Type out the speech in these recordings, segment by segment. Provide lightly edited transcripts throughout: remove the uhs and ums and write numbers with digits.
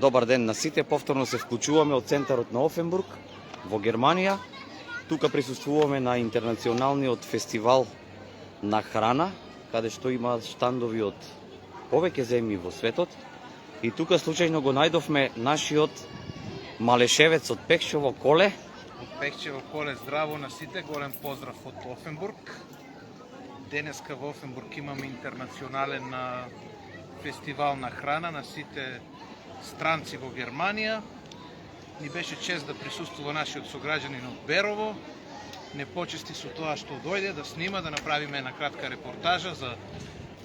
Добар ден на сите, повторно се вклучуваме од центарот на Офенбург во Германија. Тука присуствуваме на интернационалниот фестивал на храна, каде што има штандови од повеќе земји во светот. И тука случајно го најдовме нашиот малешевец од Пехчево Коле. Од Пехчево Коле, здраво на сите, голем поздрав од Офенбург. Денеска во Офенбург имаме интернационален фестивал на храна на сите странци во Германија. Ни беше чест да присуствува нашиот сограѓанин од Берово. Не почести со тоа што дојде да снима, да направиме една кратка репортажа за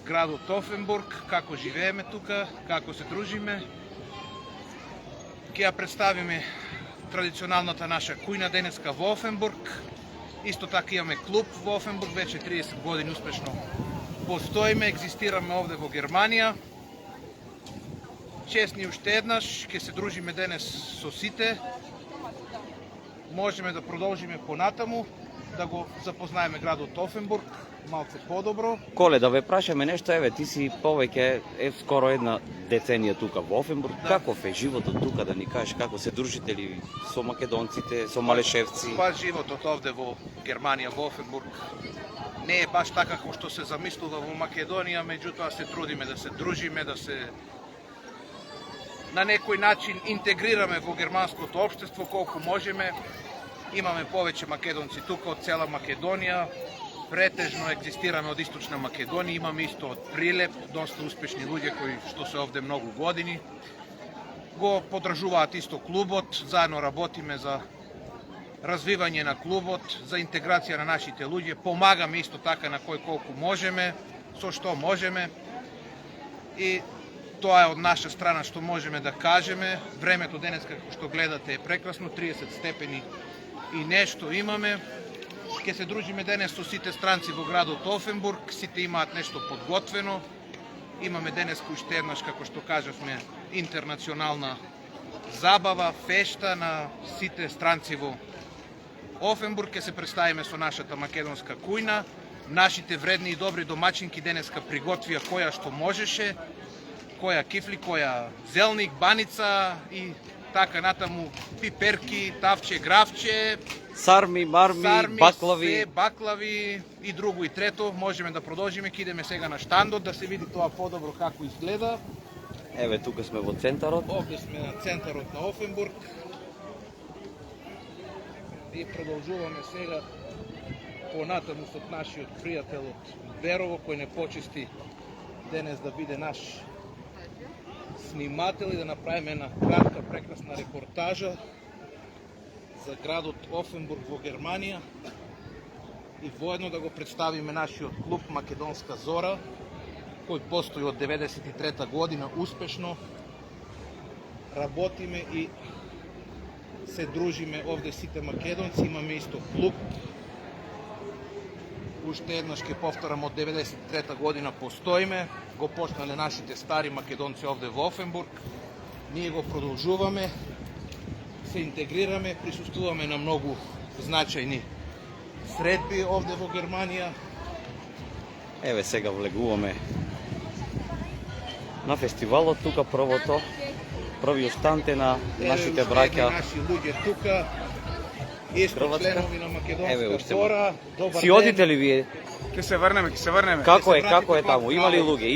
градот Офенбург, како живееме тука, како се дружиме. Ќе ја представиме традиционалната наша кујна денеска во Офенбург. Исто така имаме клуб во Офенбург, вече 30 години успешно постоиме, екзистираме овде во Германија. Честни уште еднаш, ќе се дружиме денес со сите. Можеме да продолжиме понатаму, да го запознаеме градот Офенбург малку подобро. Коле, да ве прашаме нешто, еве, ти си повеќе, скоро една деценија тука во Офенбург. Да. Каков е животот тука, да ни кажеш, како се дружите ли со македонците, со малешевци? Па животот овде во Германија, во Офенбург, не е баш така како што се замислува во Македонија, меѓутоа се трудиме да се дружиме, да се на некој начин интегрираме во германското општество колку можеме. Имаме повеќе македонци тука од цела Македонија, претежно екзистираме од Источна Македонија, имаме исто од Прилеп, доста успешни луѓе кои што се овде многу години. Го подржуваат исто клубот, заедно работиме за развивање на клубот, за интеграција на нашите луѓе, помагаме исто така на кој колку можеме, со што можеме. И тоа е од наша страна што можеме да кажеме. Времето денес, како што гледате, е прекрасно, 30 степени и нешто имаме. Ќе се дружиме денес со сите странци во градот Офенбург, сите имаат нешто подготвено. Имаме денес уште еднаш, како што кажавме, интернационална забава, фешта на сите странци во Офенбург. Ќе се представиме со нашата македонска кујна. Нашите вредни и добри домачинки денеска приготвија која што можеше, која кифли, која зелник, баница и така натаму, пиперки, тавче, гравче, Сарми, марми, баклави. Се, баклави и друго и трето. Можеме да продолжиме, ќе идеме сега на штандот да се види тоа подобро како изгледа. Еве, тука сме во центарот. Овде сме на центарот на Офенбург. И продолжуваме сега понатаму со нашиот пријател од Берово, кој не почести денес да биде наш снимател и да направиме една кратка, прекрасна репортажа за градот Офенбург во Германија и воедно да го представиме нашиот клуб Македонска Зора, кој постои од 93 година успешно. Работиме и се дружиме овде сите македонци, имаме исто клуб. Уште еднаш ќе повторам, од 93 година постоиме, го почнале нашите стари македонци овде во Офенбург. Ние го продолжуваме, се интегрираме, присуствуваме на многу значајни средби овде во Германија. Еве, сега влегуваме на фестивалот, тука првиот штант е на нашите браќа. Наши луѓе тука, исто членови на Македонска Зора. Добар Си одите ли вие? Ќе се врнеме. Како е таму? Има ли луѓе?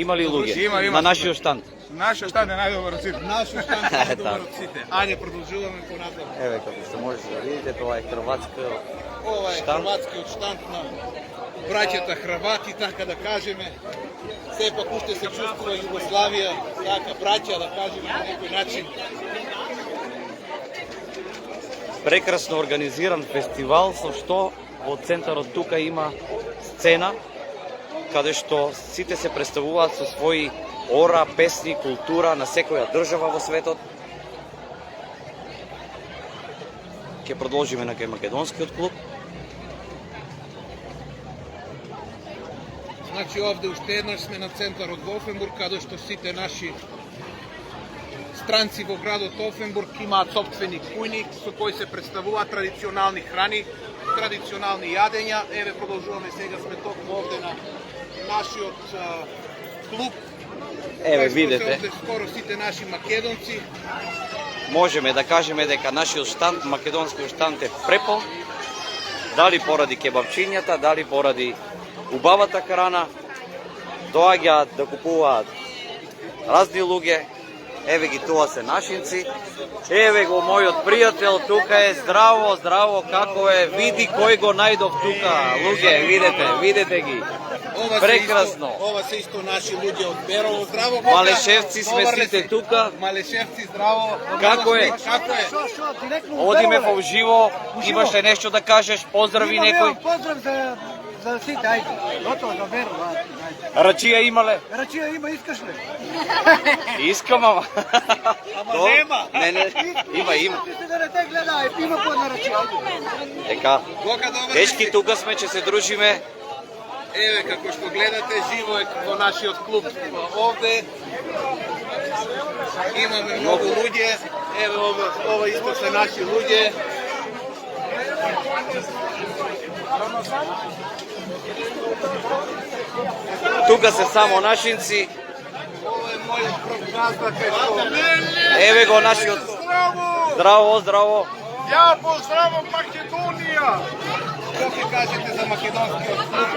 Има. На нашиот штант. Нашиот штант е најдобар од сите. Нашиот штант е најдобар од сите. Ајде, продолжуваме понатаму. Еве, како што можете да видите, тоа е хрватска Ова е штант. хрватскиот штант на браќата Хрвати, така да кажеме. Сепак уште се чувствува Југославија, така браќа да кажеме на некој начин. Прекрасно организиран фестивал, со што во центарот тука има сцена, каде што сите се представуваат со своји ора, песни, култура на секоја држава во светот. Ќе продолжиме на кај македонскиот клуб. Значи овде уште еднаш сме на центарот во Офенбург, каде што сите наши странци во градот Офенбург имаат сопствени кујни со кои се представуваат традиционални храни, традиционални јадења. Еве, продолжуваме сега, сме токму овде на нашиот клуб Еве, Кај што видете. се овде скоро сите наши македонци. Можеме да кажеме дека нашиот штанд, македонскиот штанд е препон. Дали поради кебапчињата, дали поради убавата храна. Доаѓаат да купуваат разни луѓе. Еве ги, тоа се нашинци. Еве го мојот пријател, тука е, здраво, здраво, како е, види кој го најдов тука, луѓе, видете ги. Прекрасно. Ова се исто наши луѓе од Берово, здраво. Малешевци сме сите тука. Малешевци, здраво. Како е? Како е? Одиме во уживо, имаше нешто да кажеш, поздрави некој. Поздрав за сите, ајде. Готово за Берово, ајде. Рачија имале? Рачија има, искаш ли? Искам, ама. Ама нема. Не, има. Ти да не те гледа, има подна рачија, ајде. Ека, Гока добре. дечки, тука сме, че се дружиме. Еве, како што гледате, живо е во нашиот клуб овде. Имаме многу луѓе. Еве, ова исто се наши луѓе. Тука се само нашинци. Ова е мојот проказва кај што... Еве го нашиот. Здраво, здраво. Ја поздравам Македонија! Што ќе кажете за македонскиот клуб?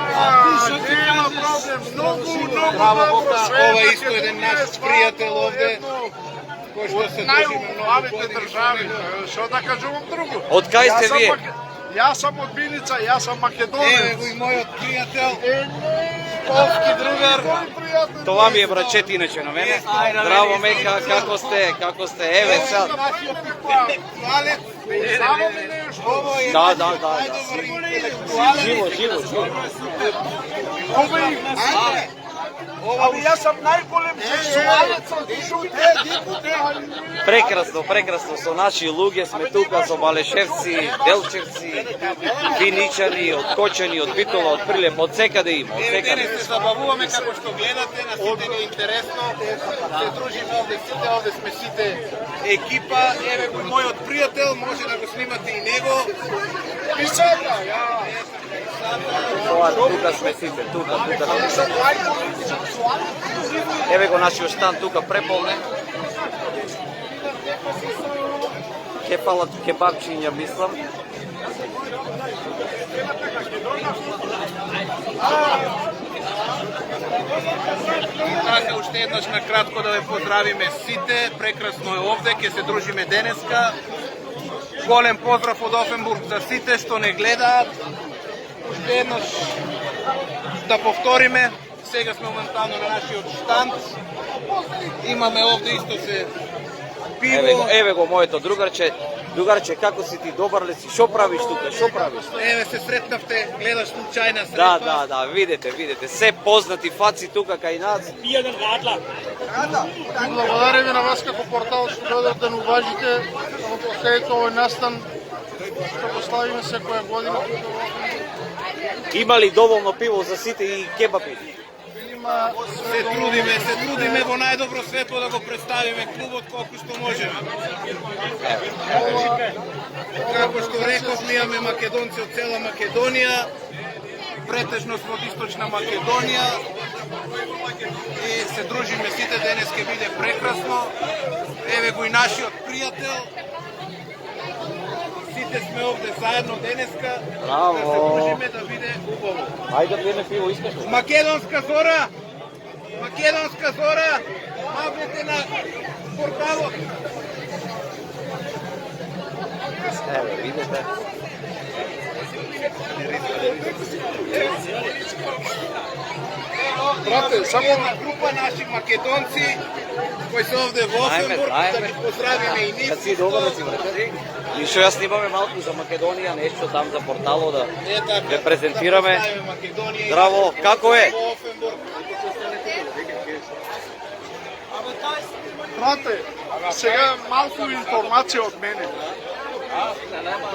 Нема проблем, многу Браво, добро Бока, све. ова е исто еден наш пријател овде, кој што се дружиме многу Најубавите години. држави, што да кажувам друго. Од кај сте Јас сам вие? Јас сум од Биница, јас сум Еве македонец. го и мојот пријател, полски другар. Това ми е брачет иначе на мене. Здраво, Мека, како сте? Еве сад. Нашиот интелектуалец. Само ми нешто. Ово е Да. најдобар интелектуалец. Живо. Ова е Али јас сум најголем сексуалец од Прекрасно, со наши луѓе сме тука, со Малешевци, Делчевци, Виничани, од Кочани, од Битола, од Прилеп, од секаде има, од Еве, секаде. денес се забавуваме како што гледате, на сите ни е интересно. Се дружиме овде сите, овде сме сите екипа. Еве го и мојот пријател, може да го снимате и него. И сега, Тоа тука сме сите, тука. Еве го нашиот штанд тука преполнен. Кефалат кебапчиња, мислам. Така, уште еднаш на кратко да ве поздравиме сите. Прекрасно е овде, ќе се дружиме денеска. Голем поздрав од Офенбург за сите што не гледаат. Уште еднаш да повториме. Сега сме моментално на нашиот штанд. Имаме овде исто се пиво. Еве го моето другарче. Другарче, како си ти, добар ли си? Шо правиш тука? Шо правиш? Еве се сретнавте, гледаш случајна средба. Да, видите. Се познати фаци тука кај нас. благодариме на вас како портал што додат да ни уважите во последното овој настан што го славиме секоја година. Има ли доволно пиво за сите и кебапи? Има Се трудиме во најдобро светло да го представиме клубот колку што можеме. Како што реков, ние имаме македонци од цела Македонија, претежно сме од Источна Македонија и се дружиме сите, денес ќе биде прекрасно. Еве го и нашиот пријател. Сите сме овде заедно денеска, Браво. да се дружиме да биде убаво. Ајде да пиеме пиво, искаш ли? Македонска зора! Македонска зора! Мавнете на порталот! Еве, видите. брате, само група наши македонци кои се овде во Офенбург, да ги поздравиме и нив. Kad si dobar da si vrati. И што ја снимаме малку за Македонија, нешто там за портало да ве презентираме. Здраво, како е? брате, сега малку информација од мене.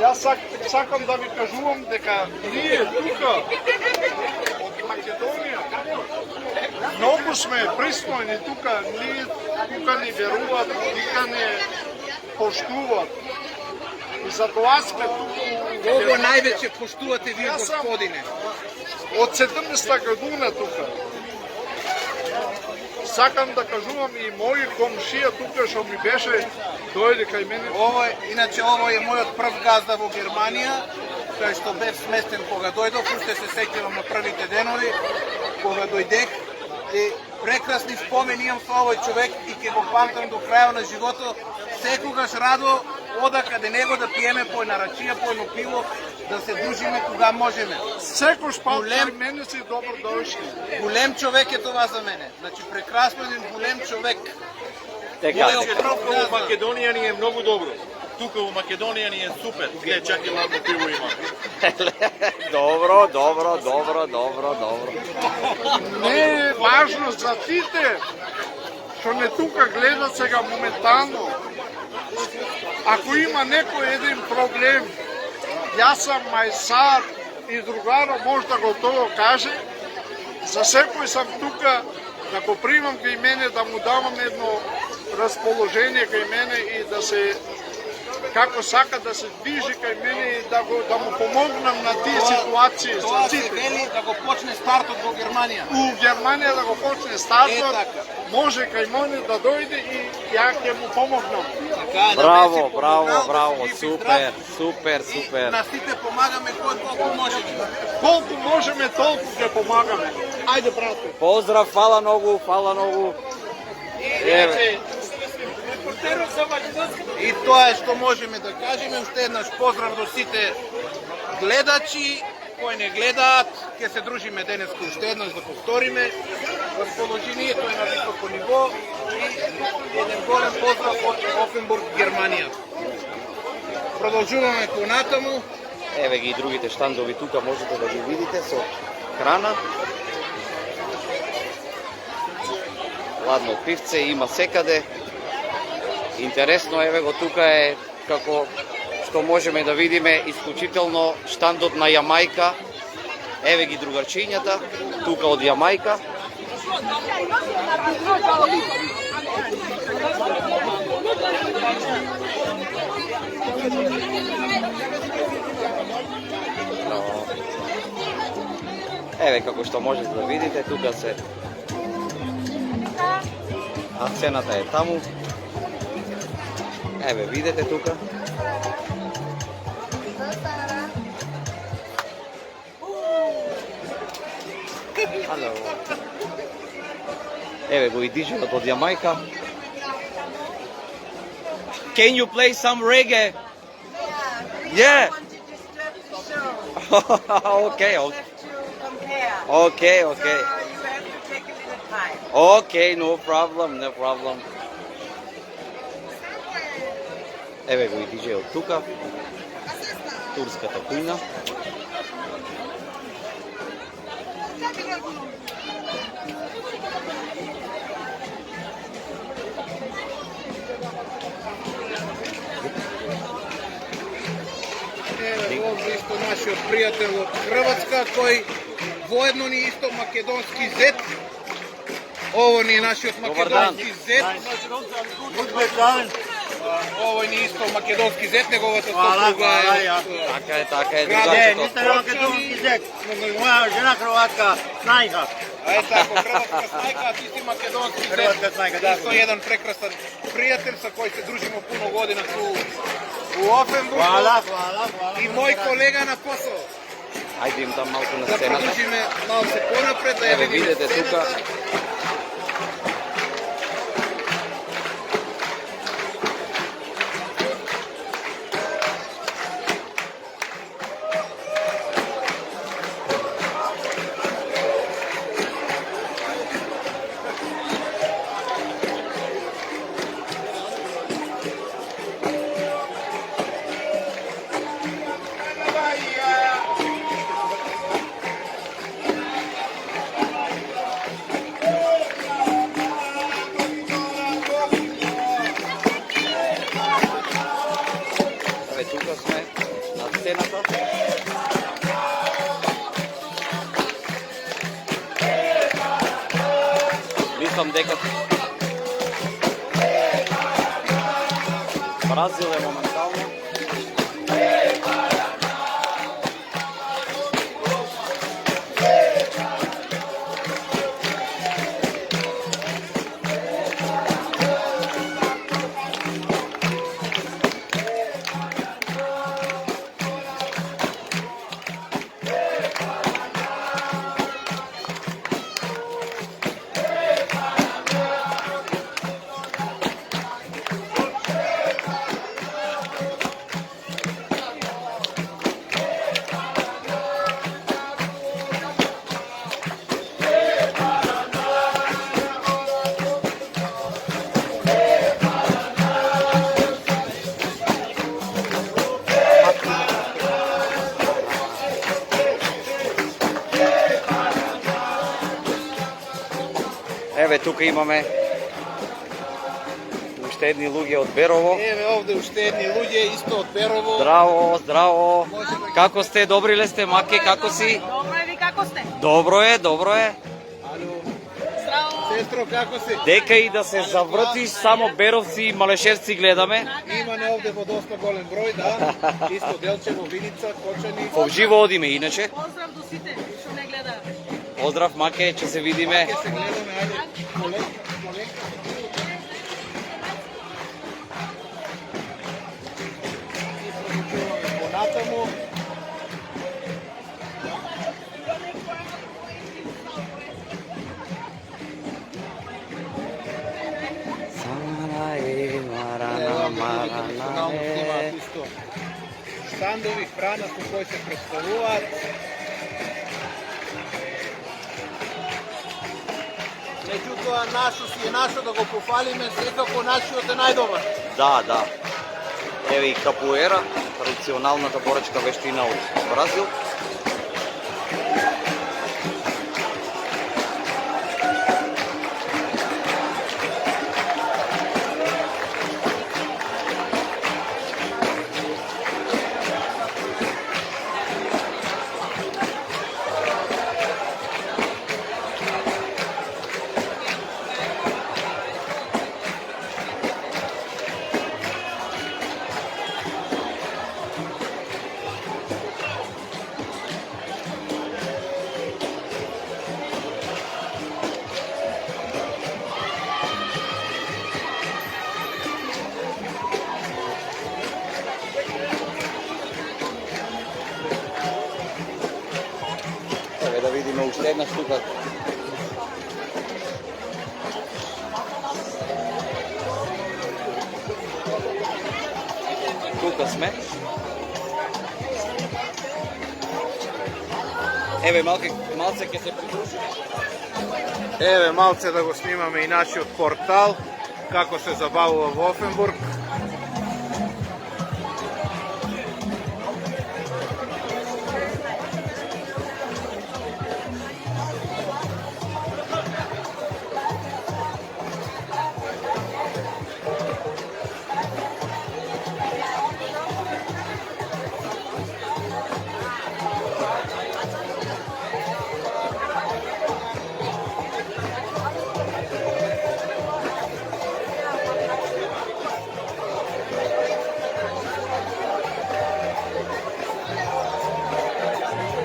Јас сакам да ви кажувам дека ние тука од Македонија многу сме пристојни тука, ние тука ни веруваат, тука не поштуваат. И затоа сме тука. Кого највеќе поштувате вие, господине? Од 70-та година тука. сакам да кажувам и мој комшија тука што ми беше дојде кај мене. Иначе ово е мојот прв газда во Германија, кај што бев сместен кога дојдов, уште се сеќавам на првите денови кога дојдех. И прекрасни спомени имам со овој човек и ќе го памтам до крајот на животот. Секогаш радо ода каде него да пиеме по една рачија, по едно пиво, да се дружиме кога можеме. Секој пат кај мене си добро дошли. Голем човек е това за мене. Значи прекрасно един голем човек. Така. Тука во Македонија ни е многу добро. Тука во Македонија ни е супер. Гледа, чак и малку пиво има. Добро, добро, добро, добро, добро. Не е важно за тите што не тука гледат сега моментално. Ако има некој еден проблем, јас сам мајсар и другаро може да го тоа каже. За секој сам тука да го примам кај мене, да му давам едно расположение кај мене и да се како сака да се движи кај мене и да му помогнам на тие ситуации. Тоа се вели да го почне стартот во Германија. У Германија да го почне стартот, може кај мене да дојде и ја ќе му помогнам. Браво, браво, браво, супер, супер, супер. На сите помагаме кој колку можеме. Колку можеме, толку ќе помагаме. Ајде, брате. Поздрав, фала многу, фала многу. Еве. И тоа е што можеме да кажеме. Уште еднаш поздрав до сите гледачи кои не гледаат. Ќе се дружиме денеска уште еднаш да повториме. Расположението е на високо ниво и еден голем поздрав од Офенбург, Германија. Продолжуваме понатаму. Еве ги и другите штандови тука можете да ги видите со храна. Ладно пивце има секаде. Интересно, еве го тука е како што можеме да видиме исклучително штандот на Јамајка. Еве ги другарчињата тука од Јамајка. Еве како што можете да видите, тука се а цената е таму. Еве видите тука. Hello. Еве го и диджејот од Јамајка. Can you play some reggae? Yeah. Okay, okay. Okay, okay. Okay, no problem, no problem. Еве го и диджејот тука. Турската кујна. Овде исто нашиот пријател од Хрватска, кој воедно ни исто македонски зет. Ово ни е нашиот македонски зет. Ово ни исто македонски зет, неговата сопруга е. Така е, Не, нисам македонски зет, но моја жена хрватска снајка. А е тако, хрватска снајка, а ти си македонски зет. Хрватска снајка, да. Исто еден прекрасан пријател со кој се дружимо пуно година ту у Офенбург. Хвала. И мој колега на посол. Ајде им там малку на Да сцената. продолжиме малку понапред, да ја Еве видиме видите тука. сцената. Еве тука сме на сцената. Мислам дека Бразил е моментално. тука имаме уште едни луѓе од Берово. Еве овде уште едни луѓе исто од Берово. Здраво, здраво. Како сте? Добри ли сте, Маке? Како си? Добро е, ви како сте? Добро е, добро е. Ало, Здраво! сестро, како си? Дека и да се завртиш, само Беровци и Малешевци гледаме. Има не овде во доста голем број, да. Исто Делчево, Виница, Кочани. Во живо одиме, иначе. Поздрав до сите што не гледаат. Поздрав, Маке, ќе се видиме. Ќе се гледаме, ајде. Коленка. Понатаму. Професионално снимаат исто штандови, храна со кои се представуваат. Меѓутоа, нашо си е нашо да го пофалиме, секако нашиот е најдобар. Да, да. Еве и капуера, традиционалната боречка вештина од Бразил. Еве да видиме уште една штука. Тука сме. Еве малце ќе се придружиме. Еве малце да го снимаме и нашиот портал, како се забавува во Офенбург.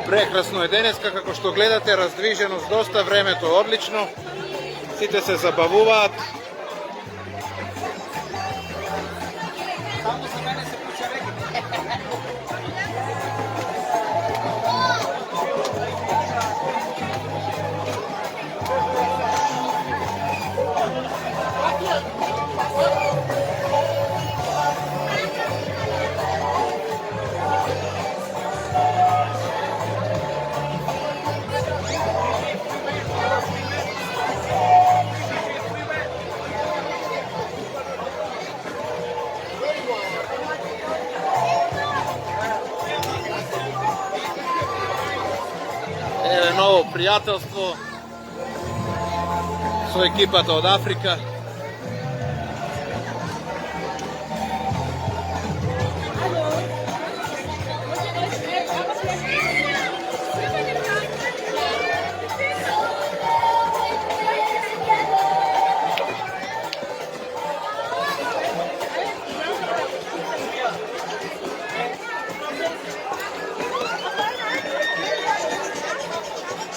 Прекрасно е денеска, како што гледате, раздвиженост доста, времето одлично. Сите се забавуваат. Еве ново пријателство со екипата од Африка.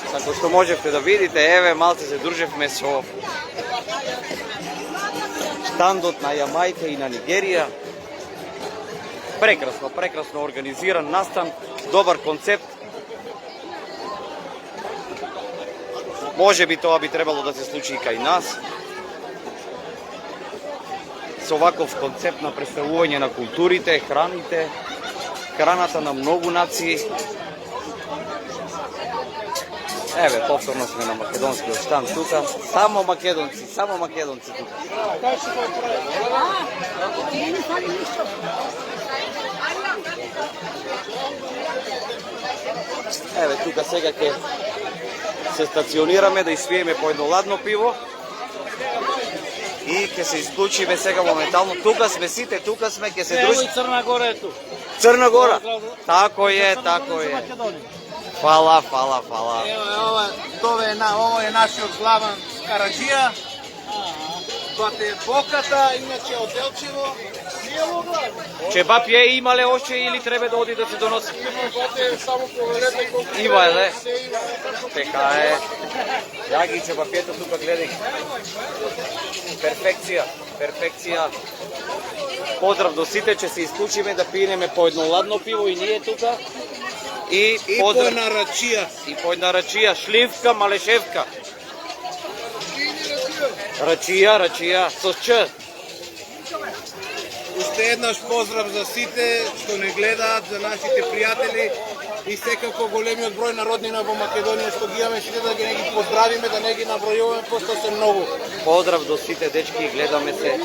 Како што можевте да видите, еве малце се дружевме со штандот на Јамајка и на Нигерија. Прекрасно, прекрасно организиран настан, добар концепт. Може би тоа би требало да се случи и кај нас. Со ваков концепт на представување на културите, храните, храната на многу нации. Еве, повторно сме на македонскиот штанд тука. Само македонци тука. Еве, тука сега ќе се стационираме да испиеме по едно ладно пиво. И ќе се исклучиме сега моментално. Тука сме сите, тука сме, ќе се дружиме. Crna Gora je tu. Црна Гора. Тако е, тако е. Фала, фала, фала. Ovo je našиот главен Караджија. Тоа е боката, иначе од Делчево. Чебап е имале още или треба да оди да се доноси? Има е, не? Така е. Ја ги чебапјето тука гледај. Перфекција, перфекција. Поздрав до сите, че се исклучиме да пиенеме по едно ладно пиво и ние тука. И поздрав... на рачија. И по една рачија, шливка, малешевка. Рачија, рачија, со ч. Уште еднаш поздрав за сите што не гледаат, за нашите пријатели и секако големиот број на роднина во Македонија што ги имаме, сите да ги поздравиме, да не ги набројуваме, пошто се многу. Поздрав до сите дечки, гледаме се.